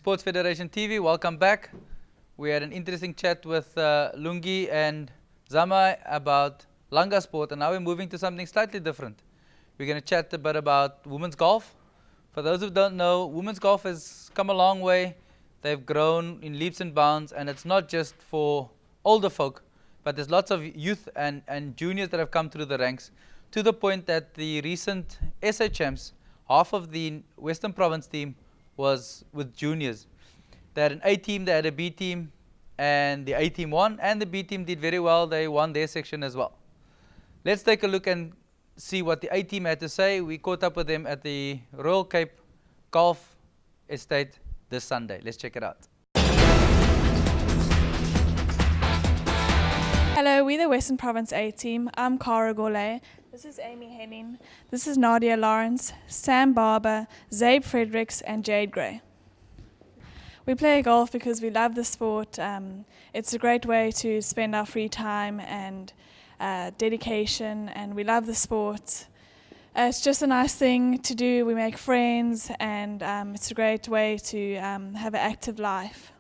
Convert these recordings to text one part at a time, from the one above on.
Sports Federation TV, welcome back. We had an interesting chat with Lungi and Zama about Langa sport, and now we're moving to something slightly different. We're going to chat a bit about women's golf. For those who don't know, women's golf has come a long way. They've grown in leaps and bounds, and it's not just for older folk, but there's lots of youth and juniors that have come through the ranks, to the point that the recent SA champs, half of the Western Province team was with juniors. They had an A team, they had a B team, and the A team won, and the B team did very well. They won their section as well. Let's take a look and see what the A team had to say. We caught up with them at the Royal Cape Golf Estate this Sunday. Let's check it out. Hello, we're the Western Province A team. I'm Cara Gourlay. This is Amy Henning. This is Nadia Lawrence, Sam Barber, Zabe Fredericks, and Jade Gray. We play golf because we love the sport. It's a great way to spend our free time and dedication, and we love the sport. It's just a nice thing to do. We make friends, and it's a great way to have an active life.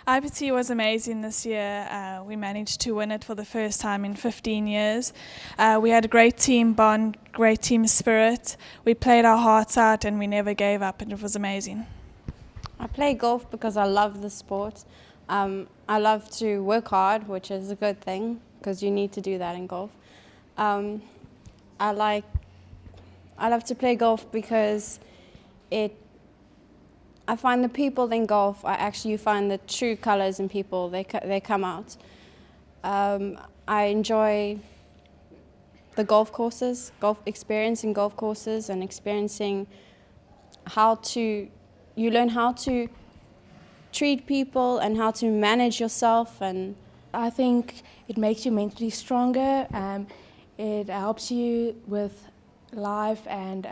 IPT was amazing this year. We managed to win it for the first time in 15 years. We had a great team bond, great team spirit. We played our hearts out and we never gave up, and it was amazing. I play golf because I love the sport. I love to work hard, which is a good thing because you need to do that in golf. I love to play golf because I find the people in golf, you find the true colors in people, they come out. I enjoy the golf courses, experiencing golf courses and experiencing you learn how to treat people and how to manage yourself. And I think it makes you mentally stronger. It helps you with life and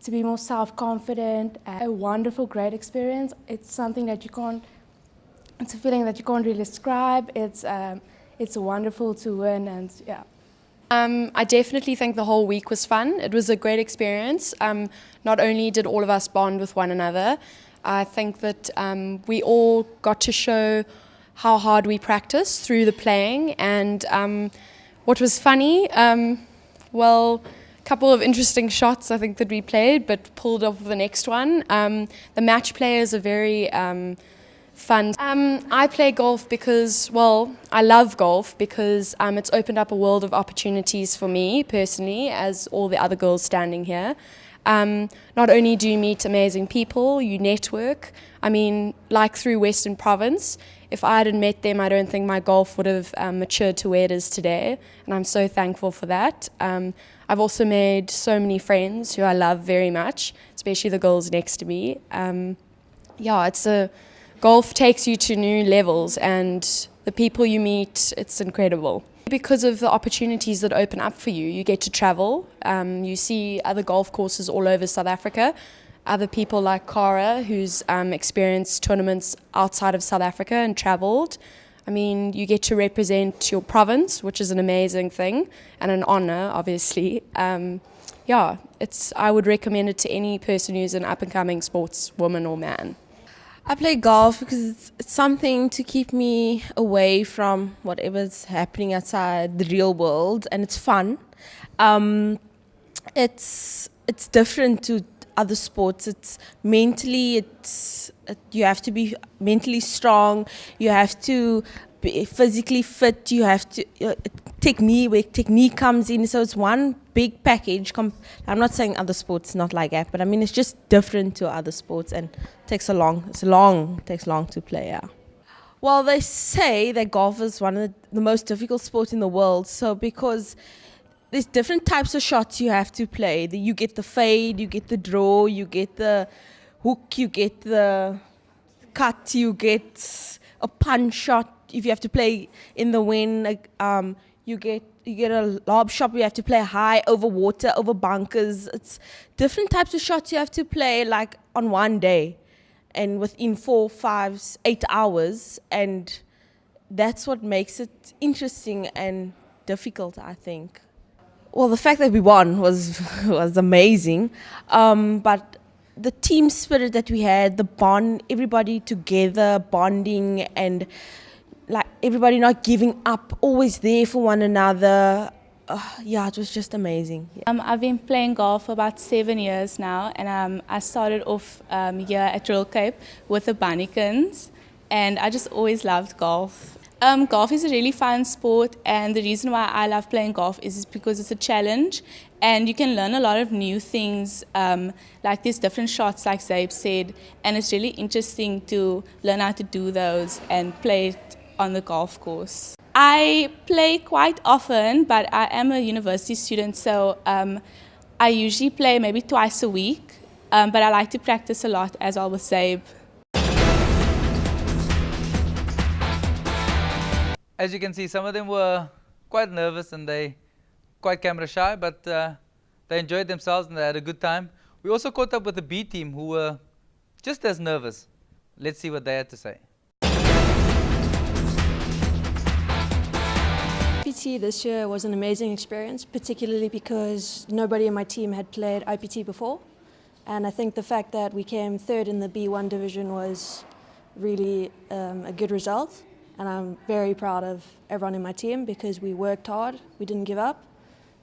to be more self-confident. A wonderful, great experience. It's something that it's a feeling that you can't really describe. It's wonderful to win, and yeah. I definitely think the whole week was fun. It was a great experience. Not only did all of us bond with one another, I think that we all got to show how hard we practice through the playing. And what was funny, couple of interesting shots I think that we played, but pulled off the next one. The match players are very fun. I play golf because, I love golf because it's opened up a world of opportunities for me personally, as all the other girls standing here. Not only do you meet amazing people, you network. I mean, like through Western Province, if I hadn't met them, I don't think my golf would have matured to where it is today, and I'm so thankful for that. I've also made so many friends who I love very much, especially the girls next to me. Golf takes you to new levels, and the people you meet, it's incredible. Because of the opportunities that open up for you, you get to travel. You see other golf courses all over South Africa. Other people like Cara, who's experienced tournaments outside of South Africa and travelled. I mean, you get to represent your province, which is an amazing thing and an honour, obviously. I would recommend it to any person who's an up-and-coming sportswoman or man. I play golf because it's something to keep me away from whatever's happening outside the real world, and it's fun. It's different to other sports. You have to be mentally strong. You have to be physically fit. You have to technique comes in. So it's one big package. I'm not saying other sports not like that, but I mean it's just different to other sports, and takes long to play. Yeah. Well, they say that golf is one of the most difficult sports in the world. So because there's different types of shots you have to play. You get the fade, you get the draw, you get the hook, you get the cut, you get a punch shot. If you have to play in the wind, you get a lob shot. You have to play high over water, over bunkers. It's different types of shots you have to play like on one day, and within 4, 5, 8 hours, and that's what makes it interesting and difficult, I think. Well, the fact that we won was amazing, but the team spirit that we had, the bond, everybody together, bonding, and like everybody not giving up, always there for one another. Yeah, it was just amazing. Yeah. I've been playing golf for about 7 years now, and I started off here at Drill Cape with the Bunnikins, and I just always loved golf. Golf is a really fun sport, and the reason why I love playing golf is because it's a challenge, and you can learn a lot of new things, like these different shots, like Zabe said, and it's really interesting to learn how to do those and play it on the golf course. I play quite often, but I am a university student, so I usually play maybe twice a week, but I like to practice a lot as well with Zabe. As you can see, some of them were quite nervous and they quite camera shy, but they enjoyed themselves and they had a good time. We also caught up with the B team who were just as nervous. Let's see what they had to say. IPT this year was an amazing experience, particularly because nobody in my team had played IPT before. And I think the fact that we came third in the B1 division was really a good result. And I'm very proud of everyone in my team because we worked hard, we didn't give up,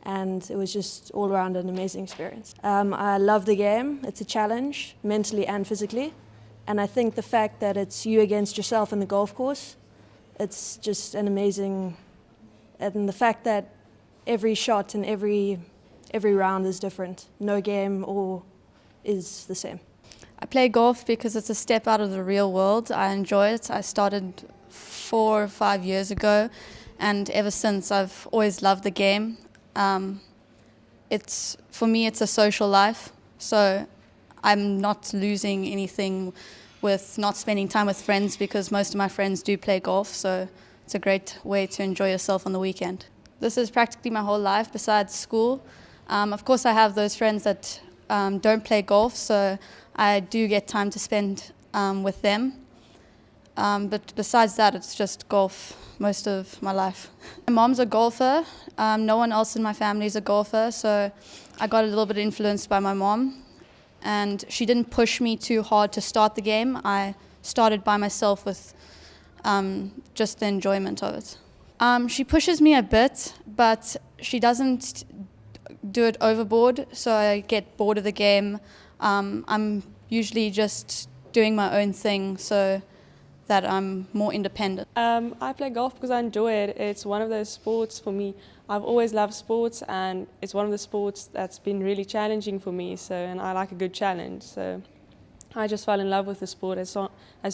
and it was just all around an amazing experience. I love the game. It's a challenge, mentally and physically. And I think the fact that it's you against yourself in the golf course, it's just an amazing, and the fact that every shot and every round is different. No game is the same. I play golf because it's a step out of the real world. I enjoy it. I started 4 or 5 years ago, and ever since I've always loved the game. For me it's a social life, so I'm not losing anything with not spending time with friends because most of my friends do play golf, so it's a great way to enjoy yourself on the weekend. This is practically my whole life besides school. Of course I have those friends that don't play golf, so I do get time to spend with them. But besides that, it's just golf most of my life. My mom's a golfer. No one else in my family is a golfer, so I got a little bit influenced by my mom. And she didn't push me too hard to start the game. I started by myself with just the enjoyment of it. She pushes me a bit, but she doesn't do it overboard, so I get bored of the game. I'm usually just doing my own thing, so that I'm more independent. I play golf because I enjoy it. It's one of those sports for me. I've always loved sports, and it's one of the sports that's been really challenging for me. And I like a good challenge. So I just fell in love with the sport as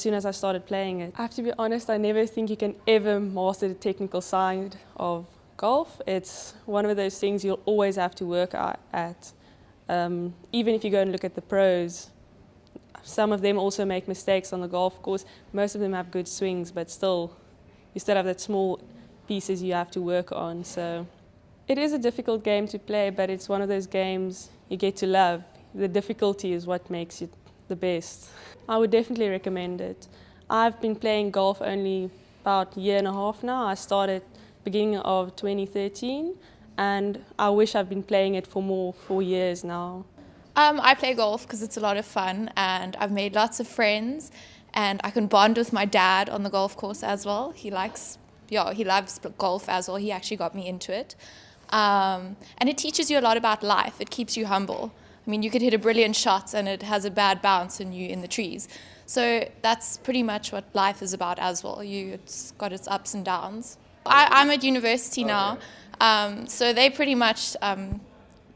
soon as I started playing it. I have to be honest, I never think you can ever master the technical side of golf. It's one of those things you'll always have to work at. Even if you go and look at the pros, some of them also make mistakes on the golf course. Most of them have good swings, but still, you still have that small pieces you have to work on. So it is a difficult game to play, but it's one of those games you get to love. The difficulty is what makes it the best. I would definitely recommend it. I've been playing golf only about a year and a half now. I started beginning of 2013, and I wish I've been playing it for 4 years now. I play golf because it's a lot of fun, and I've made lots of friends, and I can bond with my dad on the golf course as well. He loves golf as well. He actually got me into it. And it teaches you a lot about life. It keeps you humble. I mean, you could hit a brilliant shot and it has a bad bounce and you're in the trees. So that's pretty much what life is about as well. It's got its ups and downs. I'm at university now, so they pretty much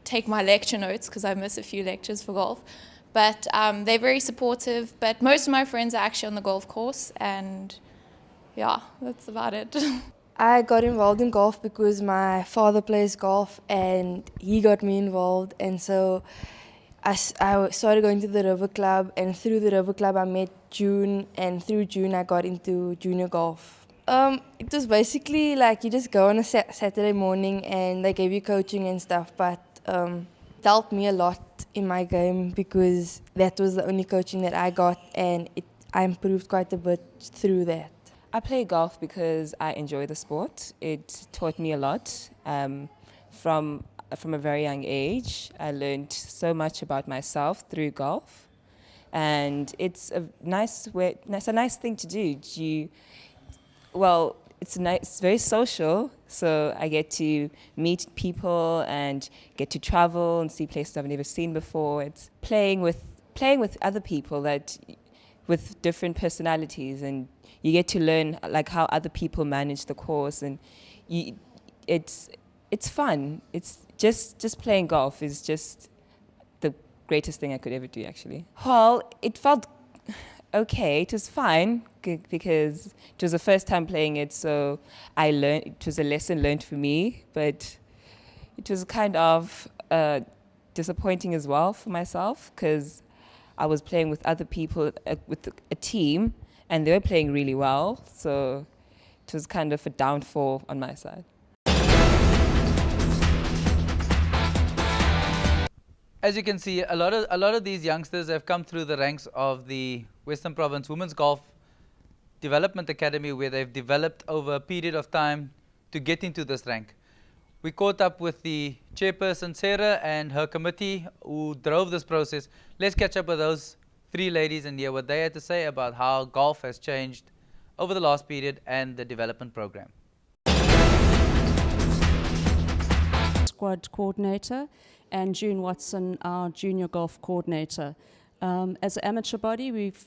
take my lecture notes because I miss a few lectures for golf. But they're very supportive. But most of my friends are actually on the golf course, and yeah, that's about it. I got involved in golf because my father plays golf and he got me involved, and so I started going to the River Club, and through the River Club I met June, and through June I got into junior golf. It was basically like you just go on a Saturday morning and they gave you coaching and stuff, but it helped me a lot in my game because that was the only coaching that I got, and I improved quite a bit through that. I play golf because I enjoy the sport. It taught me a lot. From a very young age, I learned so much about myself through golf. and it's a nice way. It's a nice thing to do. Well, it's very social, so I get to meet people and get to travel and see places I've never seen before. It's playing with other people with different personalities, and you get to learn like how other people manage the course, and it's fun. It's just playing golf is just the greatest thing I could ever do, actually. Well, it felt okay. It was fine because it was the first time playing it, so I learned. It was a lesson learned for me, but it was kind of disappointing as well for myself because I was playing with other people, with a team, and they were playing really well, so it was kind of a downfall on my side. As you can see, a lot of these youngsters have come through the ranks of the Western Province Women's Golf Development Academy, where they've developed over a period of time to get into this rank. We caught up with the chairperson, Sarah, and her committee who drove this process. Let's catch up with those three ladies and hear what they had to say about how golf has changed over the last period and the development program. Squad coordinator, and June Watson, our junior golf coordinator. As an amateur body, we've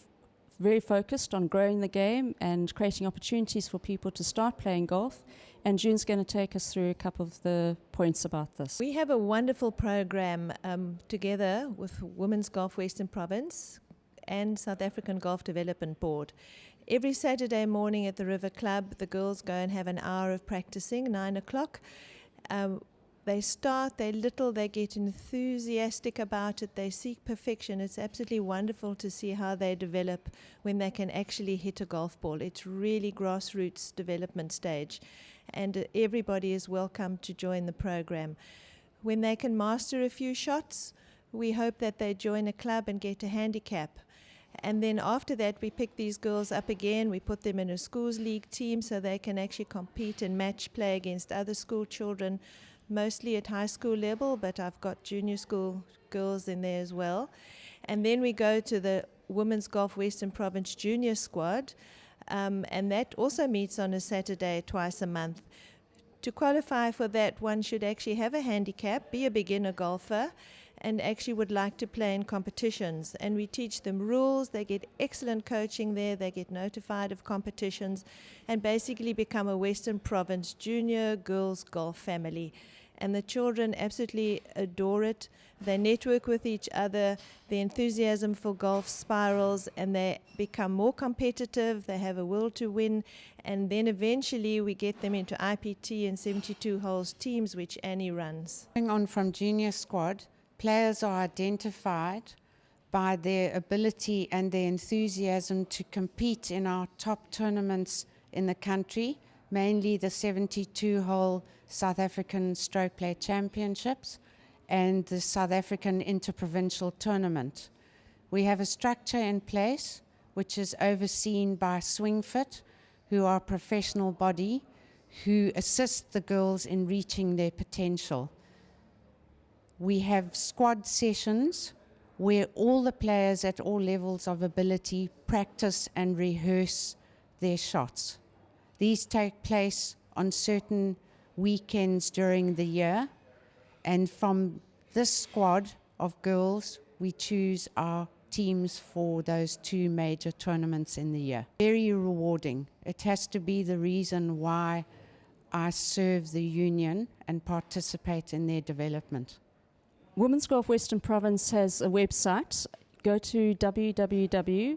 very focused on growing the game and creating opportunities for people to start playing golf. And June's going to take us through a couple of the points about this. We have a wonderful program together with Women's Golf Western Province and South African Golf Development Board. Every Saturday morning at the River Club, the girls go and have an hour of practicing, 9 o'clock. They start, they're little, they get enthusiastic about it, they seek perfection. It's absolutely wonderful to see how they develop when they can actually hit a golf ball. It's really grassroots development stage, and everybody is welcome to join the program. When they can master a few shots, we hope that they join a club and get a handicap. And then after that, we pick these girls up again. We put them in a schools league team so they can actually compete and match play against other school children, mostly at high school level, but I've got junior school girls in there as well. And then we go to the Women's Golf Western Province Junior Squad, and that also meets on a Saturday twice a month. To qualify for that, one should actually have a handicap, be a beginner golfer, and actually would like to play in competitions. And we teach them rules, they get excellent coaching there, they get notified of competitions, and basically become a Western Province junior girls golf family. And the children absolutely adore it. They network with each other, the enthusiasm for golf spirals, and they become more competitive, they have a will to win, and then eventually we get them into IPT and 72 holes teams, which Annie runs. Going on from junior squad, players are identified by their ability and their enthusiasm to compete in our top tournaments in the country, mainly the 72-hole South African Stroke Play Championships and the South African Interprovincial Tournament. We have a structure in place which is overseen by SwingFit, who are a professional body who assist the girls in reaching their potential. We have squad sessions where all the players at all levels of ability practice and rehearse their shots. These take place on certain weekends during the year, and from this squad of girls we choose our teams for those two major tournaments in the year. Very rewarding. It has to be the reason why I serve the union and participate in their development. Women's Golf Western Province has a website. Go to www.wpgu.co.za.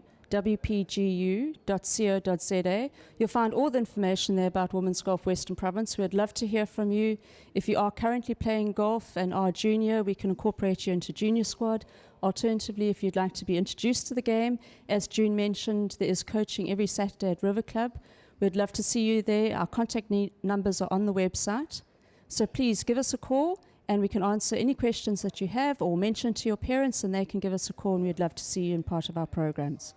You'll find all the information there about Women's Golf Western Province. We'd love to hear from you. If you are currently playing golf and are junior, we can incorporate you into junior squad. Alternatively, if you'd like to be introduced to the game, as June mentioned, there is coaching every Saturday at River Club. We'd love to see you there. Our contact numbers are on the website. So please give us a call, and we can answer any questions that you have or mention to your parents, and they can give us a call, and we'd love to see you in part of our programs.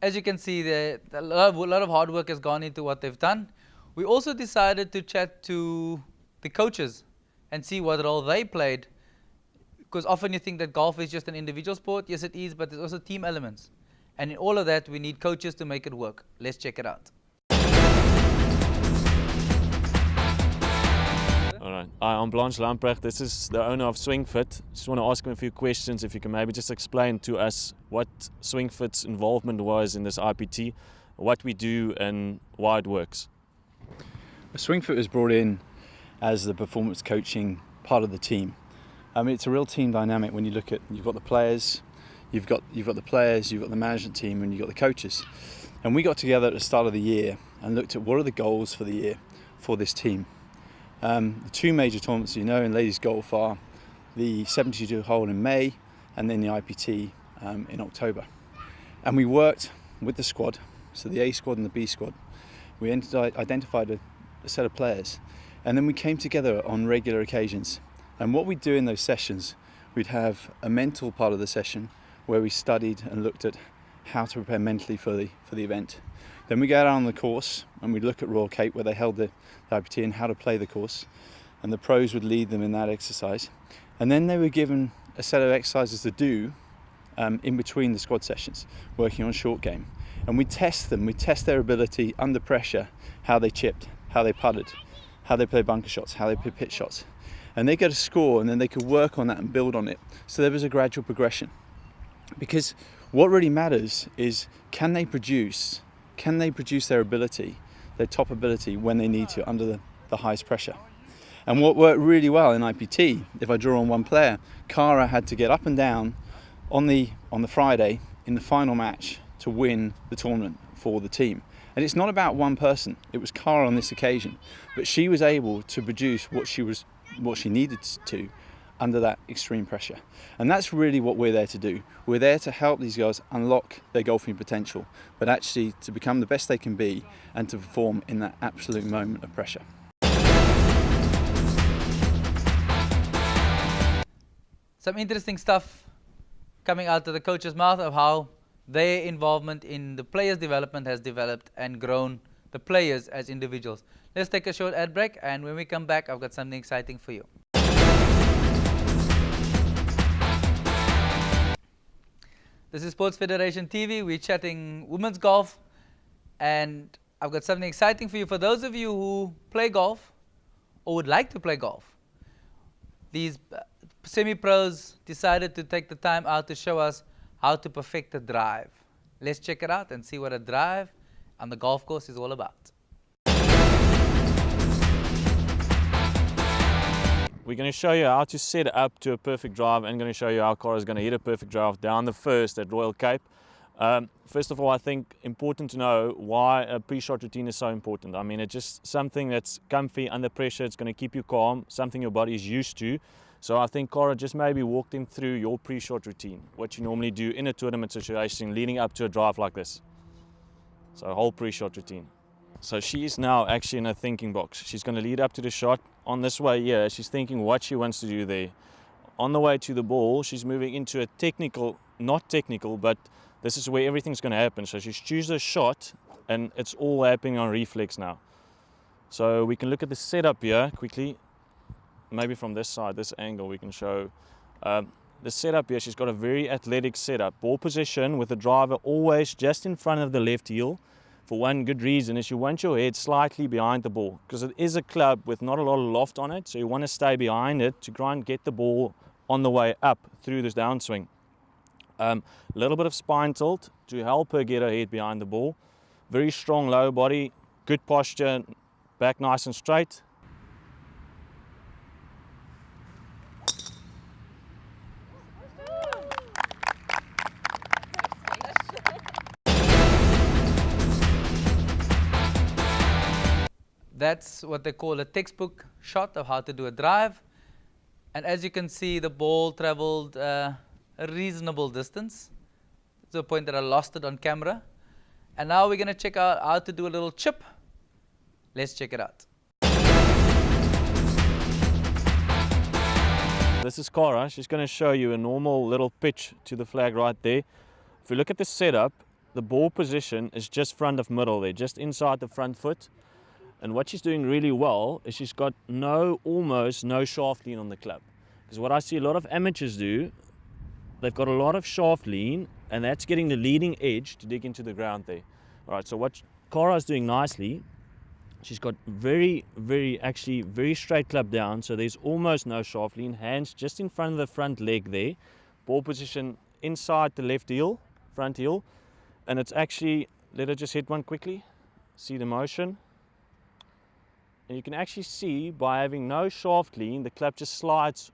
As you can see, a lot of hard work has gone into what they've done. We also decided to chat to the coaches and see what role they played Because often you think that golf is just an individual sport. Yes, it is, but there's also team elements. And in all of that, we need coaches to make it work. Let's check it out. All right. Hi, I'm Blanche Lamprecht. This is the owner of SwingFit. Just want to ask him a few questions. If you can maybe just explain to us what SwingFit's involvement was in this IPT, what we do and why it works. SwingFit was brought in as the performance coaching part of the team. I mean, it's a real team dynamic when you look at, you've got the players, you've got the players, you've got the management team, and you've got the coaches. And we got together at the start of the year and looked at what are the goals for the year for this team. The two major tournaments, you know, in ladies golf are the 72 hole in May and then the IPT in October. And we worked with the squad, so the A squad and the B squad. We identified a set of players, and then we came together on regular occasions. And what we'd do in those sessions, we'd have a mental part of the session where we studied and looked at how to prepare mentally for the event. Then we go out on the course and we'd look at Royal Cape where they held the IPT and how to play the course. And the pros would lead them in that exercise. And then they were given a set of exercises to do in between the squad sessions, working on short game. And we'd test them, we'd test their ability under pressure, how they chipped, how they putted, how they played bunker shots, how they played pitch shots. And they get a score and then they could work on that and build on it. So there was a gradual progression. Because what really matters is can they produce their ability, their top ability when they need to under the highest pressure. And what worked really well in IPT, if I draw on one player, Cara had to get up and down on the Friday in the final match to win the tournament for the team. And it's not about one person, it was Cara on this occasion, but she was able to produce what she needed to under that extreme pressure. And that's really what we're there to do. We're there to help these girls unlock their golfing potential, but actually to become the best they can be and to perform in that absolute moment of pressure. Some interesting stuff coming out of the coach's mouth of how their involvement in the players' development has developed and grown the players as individuals. Let's take a short ad break, and when we come back, I've got something exciting for you. This is Sports Federation TV. We're chatting women's golf, and I've got something exciting for you. For those of you who play golf or would like to play golf, these semi-pros decided to take the time out to show us how to perfect a drive. Let's check it out and see what a drive on the golf course is all about. We're going to show you how to set up to a perfect drive and going to show you how Cara is going to hit a perfect drive down the first at Royal Cape. First of all, I think important to know why a pre-shot routine is so important. I mean, it's just something that's comfy under pressure. It's going to keep you calm, something your body is used to. So I think Cara just maybe walked him through your pre-shot routine, what you normally do in a tournament situation leading up to a drive like this. So a whole pre-shot routine. So she is now actually in a thinking box. She's going to lead up to the shot. On this way here, she's thinking what she wants to do there. On the way to the ball, she's moving into a technical, not technical, but this is where everything's going to happen. So she's choose a shot and it's all happening on reflex now. So we can look at the setup here quickly. Maybe from this side, this angle, we can show the setup here. She's got a very athletic setup. Ball position with the driver always just in front of the left heel. For one good reason is you want your head slightly behind the ball because it is a club with not a lot of loft on it, so you want to stay behind it to try and get the ball on the way up through this downswing. A little bit of spine tilt to help her get her head behind the ball. Very strong low body, good posture, back nice and straight. That's what they call a textbook shot of how to do a drive. And as you can see, the ball traveled a reasonable distance to the point that I lost it on camera. And now we're going to check out how to do a little chip. Let's check it out. This is Cara. She's going to show you a normal little pitch to the flag right there. If you look at the setup, the ball position is just front of middle there, just inside the front foot. And what she's doing really well is she's got almost no shaft lean on the club. Because what I see a lot of amateurs do, they've got a lot of shaft lean, and that's getting the leading edge to dig into the ground there. All right, so what Cara's doing nicely, she's got very straight club down, so there's almost no shaft lean. Hands just in front of the front leg there. Ball position inside the left heel, front heel. And it's actually, let her just hit one quickly. See the motion. And you can actually see by having no shaft lean, the club just slides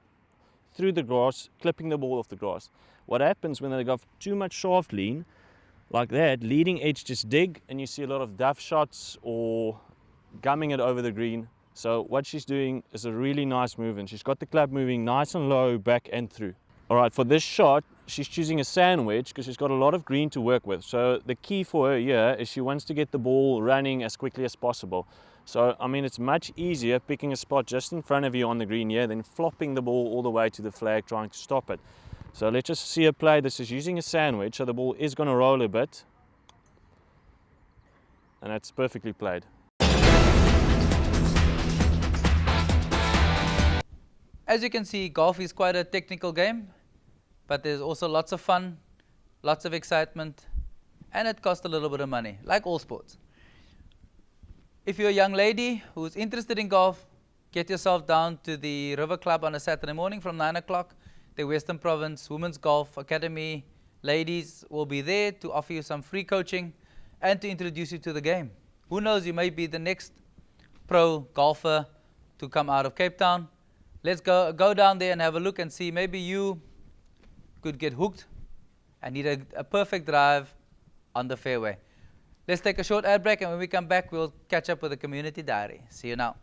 through the grass, clipping the ball off the grass. What happens when they got too much shaft lean, like that, leading edge just dig, and you see a lot of duff shots or gumming it over the green. So what she's doing is a really nice move, and she's got the club moving nice and low, back and through. All right, for this shot, she's choosing a sandwich because she's got a lot of green to work with. So the key for her here is she wants to get the ball running as quickly as possible. So, I mean, it's much easier picking a spot just in front of you on the green here than flopping the ball all the way to the flag trying to stop it. So let's just see her play. This is using a sandwich, so the ball is going to roll a bit. And that's perfectly played. As you can see, golf is quite a technical game, but there's also lots of fun, lots of excitement, and it costs a little bit of money, like all sports. If you're a young lady who's interested in golf, get yourself down to the River Club on a Saturday morning from 9 o'clock. The Western Province Women's Golf Academy ladies will be there to offer you some free coaching and to introduce you to the game. Who knows, you may be the next pro golfer to come out of Cape Town. Let's go down there and have a look and see. Maybe you could get hooked and need a perfect drive on the fairway. Let's take a short ad break, and when we come back, we'll catch up with the community diary. See you now.